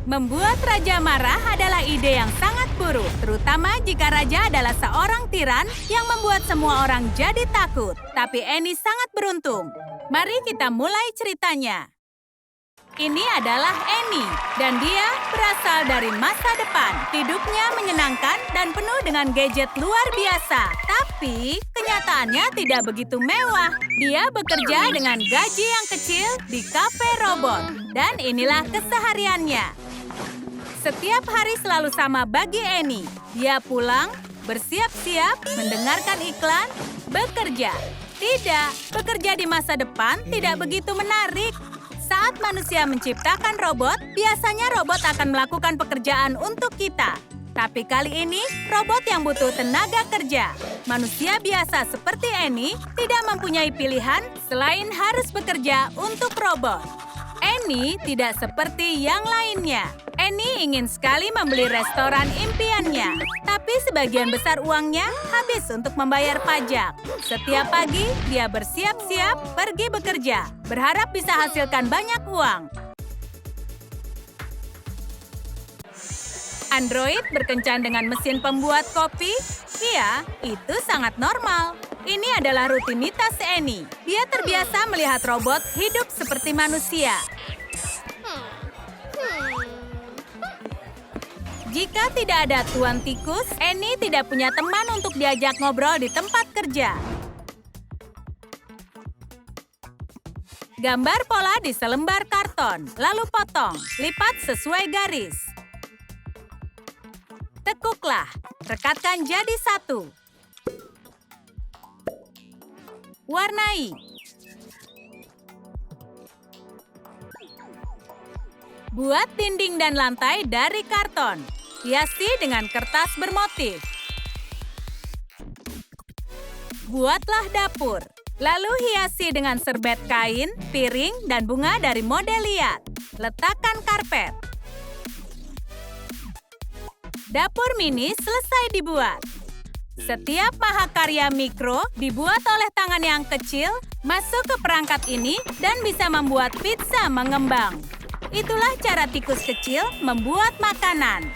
Membuat raja marah adalah ide yang sangat buruk, terutama jika raja adalah seorang tiran yang membuat semua orang jadi takut. Tapi Annie sangat beruntung. Mari kita mulai ceritanya. Ini adalah Annie, dan dia berasal dari masa depan. Hidupnya menyenangkan dan penuh dengan gadget luar biasa. Tapi, kenyataannya tidak begitu mewah. Dia bekerja dengan gaji yang kecil di kafe robot. Dan inilah kesehariannya. Setiap hari selalu sama bagi Annie. Dia pulang, bersiap-siap, mendengarkan iklan, bekerja. Tidak, bekerja di masa depan tidak begitu menarik. Saat manusia menciptakan robot, biasanya robot akan melakukan pekerjaan untuk kita. Tapi kali ini, robot yang butuh tenaga kerja. Manusia biasa seperti Annie tidak mempunyai pilihan selain harus bekerja untuk robot. Annie tidak seperti yang lainnya. Annie ingin sekali membeli restoran impiannya, tapi sebagian besar uangnya habis untuk membayar pajak. Setiap pagi, dia bersiap-siap pergi bekerja, berharap bisa hasilkan banyak uang. Android berkencan dengan mesin pembuat kopi? Iya, itu sangat normal. Ini adalah rutinitas Annie. Dia terbiasa melihat robot hidup seperti manusia. Jika tidak ada Tuan Tikus, Annie tidak punya teman untuk diajak ngobrol di tempat kerja. Gambar pola di selembar karton, lalu potong, lipat sesuai garis. Tekuklah, rekatkan jadi satu. Warnai. Buat dinding dan lantai dari karton. Hiasi dengan kertas bermotif. Buatlah dapur. Lalu hiasi dengan serbet kain, piring, dan bunga dari model liat. Letakkan karpet. Dapur mini selesai dibuat. Setiap mahakarya mikro dibuat oleh tangan yang kecil, masuk ke perangkat ini, dan bisa membuat pizza mengembang. Itulah cara tikus kecil membuat makanan.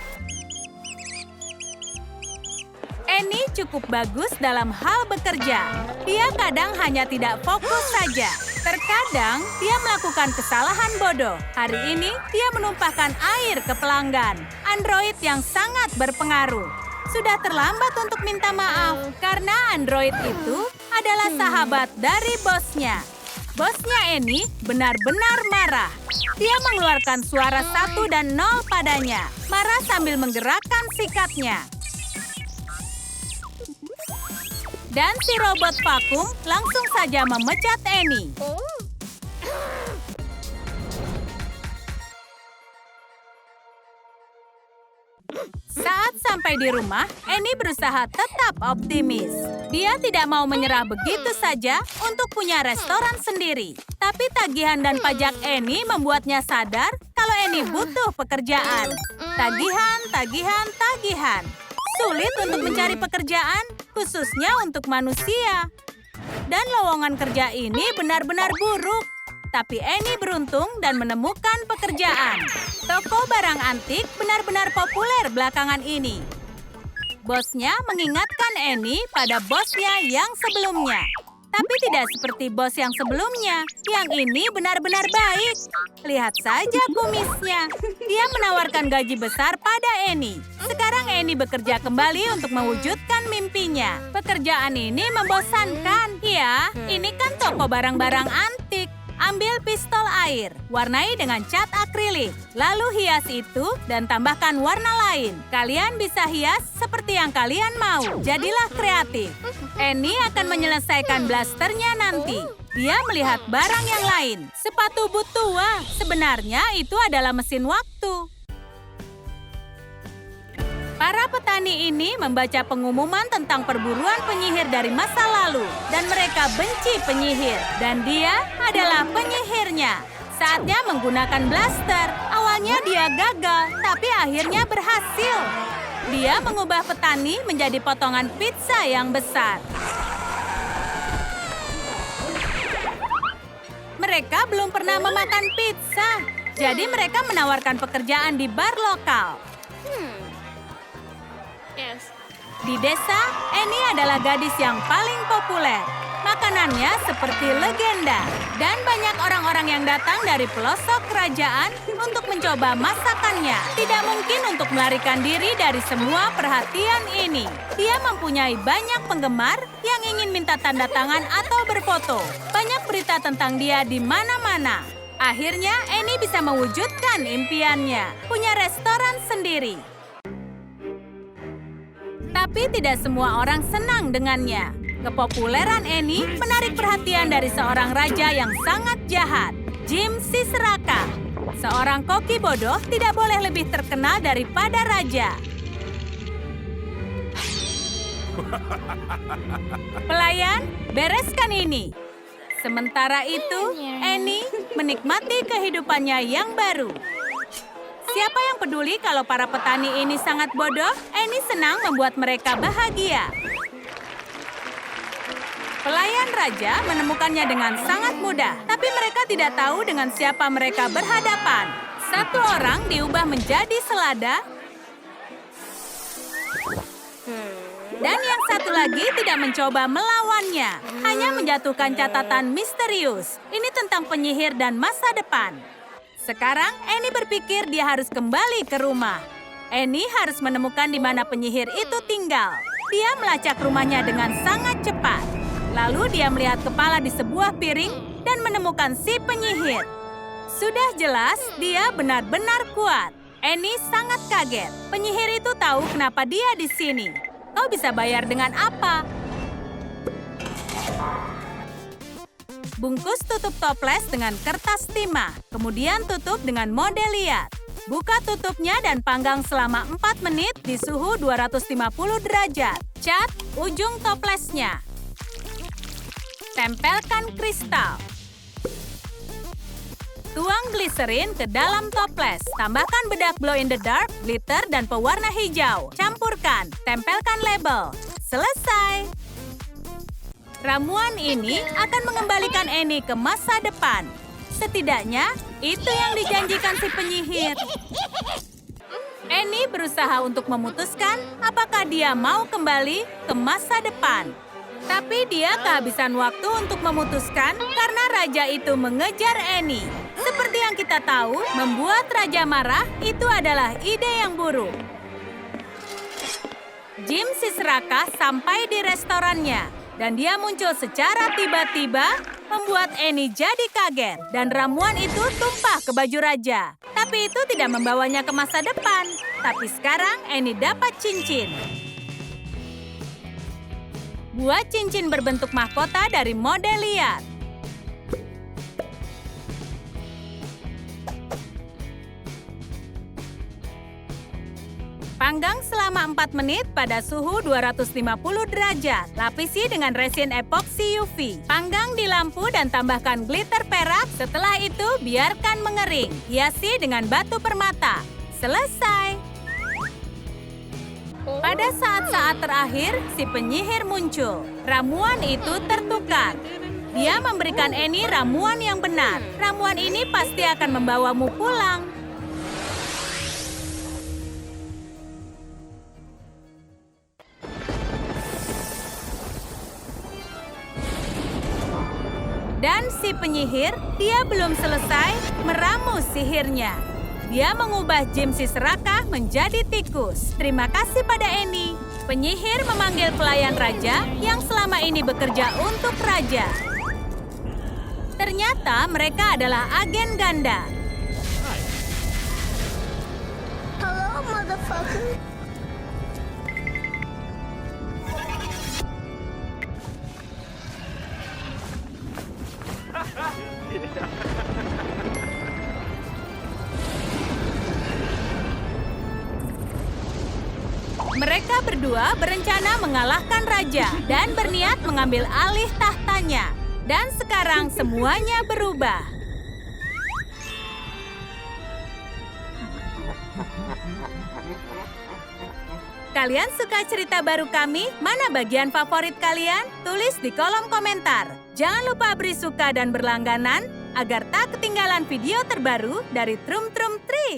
Annie cukup bagus dalam hal bekerja. Dia kadang hanya tidak fokus saja. Terkadang, dia melakukan kesalahan bodoh. Hari ini, dia menumpahkan air ke pelanggan. Android yang sangat berpengaruh. Sudah terlambat untuk minta maaf, karena Android itu adalah sahabat dari bosnya. Bosnya Annie benar-benar marah. Dia mengeluarkan suara 1 dan 0 padanya. Marah sambil menggerakkan sikatnya. Dan si robot vakum langsung saja memecat Annie. Saat sampai di rumah, Annie berusaha tetap optimis. Dia tidak mau menyerah begitu saja untuk punya restoran sendiri. Tapi tagihan dan pajak Annie membuatnya sadar kalau Annie butuh pekerjaan. Tagihan, tagihan, tagihan. Sulit untuk mencari pekerjaan, khususnya untuk manusia. Dan lowongan kerja ini benar-benar buruk. Tapi Annie beruntung dan menemukan pekerjaan. Toko barang antik benar-benar populer belakangan ini. Bosnya mengingatkan Annie pada bosnya yang sebelumnya. Tapi tidak seperti bos yang sebelumnya. Yang ini benar-benar baik. Lihat saja kumisnya. Dia menawarkan gaji besar pada Annie. Sekarang Annie bekerja kembali untuk mewujudkan mimpinya. Pekerjaan ini membosankan. Ya, ini kan toko barang-barang antik. Ambil pistol air, warnai dengan cat akrilik. Lalu hias itu dan tambahkan warna lain. Kalian bisa hias seperti yang kalian mau. Jadilah kreatif. Annie akan menyelesaikan blasternya nanti. Dia melihat barang yang lain. Sepatu boot tua. Sebenarnya itu adalah mesin waktu. Para petani ini membaca pengumuman tentang perburuan penyihir dari masa lalu. Dan mereka benci penyihir. Dan dia adalah penyihirnya. Saatnya menggunakan blaster. Awalnya dia gagal, tapi akhirnya berhasil. Dia mengubah petani menjadi potongan pizza yang besar. Mereka belum pernah memakan pizza. Jadi mereka menawarkan pekerjaan di bar lokal. Di desa, Annie adalah gadis yang paling populer. Makanannya seperti legenda. Dan banyak orang-orang yang datang dari pelosok kerajaan untuk mencoba masakannya. Tidak mungkin untuk melarikan diri dari semua perhatian ini. Dia mempunyai banyak penggemar yang ingin minta tanda tangan atau berfoto. Banyak berita tentang dia di mana-mana. Akhirnya, Annie bisa mewujudkan impiannya. Punya restoran sendiri. Tapi tidak semua orang senang dengannya. Kepopuleran Annie menarik perhatian dari seorang raja yang sangat jahat, Jim si Serakah. Seorang koki bodoh tidak boleh lebih terkenal daripada raja. Pelayan, bereskan ini. Sementara itu, Annie menikmati kehidupannya yang baru. Siapa yang peduli kalau para petani ini sangat bodoh? Annie senang membuat mereka bahagia. Pelayan raja menemukannya dengan sangat mudah, tapi mereka tidak tahu dengan siapa mereka berhadapan. Satu orang diubah menjadi selada, dan yang satu lagi tidak mencoba melawannya, hanya menjatuhkan catatan misterius. Ini tentang penyihir dan masa depan. Sekarang, Annie berpikir dia harus kembali ke rumah. Annie harus menemukan di mana penyihir itu tinggal. Dia melacak rumahnya dengan sangat cepat. Lalu dia melihat kepala di sebuah piring dan menemukan si penyihir. Sudah jelas, dia benar-benar kuat. Annie sangat kaget. Penyihir itu tahu kenapa dia di sini. Kau bisa bayar dengan apa? Bungkus tutup toples dengan kertas timah. Kemudian tutup dengan model liat. Buka tutupnya dan panggang selama 4 menit di suhu 250 derajat. Cat ujung toplesnya. Tempelkan kristal. Tuang gliserin ke dalam toples. Tambahkan bedak glow in the dark, glitter, dan pewarna hijau. Campurkan. Tempelkan label. Selesai. Ramuan ini akan mengembalikan Annie ke masa depan. Setidaknya, itu yang dijanjikan si penyihir. Annie berusaha untuk memutuskan apakah dia mau kembali ke masa depan. Tapi dia kehabisan waktu untuk memutuskan karena raja itu mengejar Annie. Seperti yang kita tahu, membuat raja marah itu adalah ide yang buruk. Jim si Serakah sampai di restorannya. Dan dia muncul secara tiba-tiba, membuat Annie jadi kaget. Dan ramuan itu tumpah ke baju raja. Tapi itu tidak membawanya ke masa depan. Tapi sekarang Annie dapat cincin. Buat cincin berbentuk mahkota dari model liat. Panggang selama 4 menit pada suhu 250 derajat. Lapisi dengan resin epoksi UV. Panggang di lampu dan tambahkan glitter perak. Setelah itu, biarkan mengering. Hiasi dengan batu permata. Selesai. Pada saat-saat terakhir, si penyihir muncul. Ramuan itu tertukar. Dia memberikan Annie ramuan yang benar. Ramuan ini pasti akan membawamu pulang. Dan si penyihir, dia belum selesai meramu sihirnya. Dia mengubah Jim si Serakah menjadi tikus. Terima kasih pada Annie. Penyihir memanggil pelayan raja yang selama ini bekerja untuk raja. Ternyata mereka adalah agen ganda. Hello, motherfucker. Mereka berdua berencana mengalahkan raja dan berniat mengambil alih tahtanya. Dan sekarang semuanya berubah. Kalian suka cerita baru kami? Mana bagian favorit kalian? Tulis di kolom komentar. Jangan lupa beri suka dan berlangganan agar tak ketinggalan video terbaru dari Trum Trum Trik.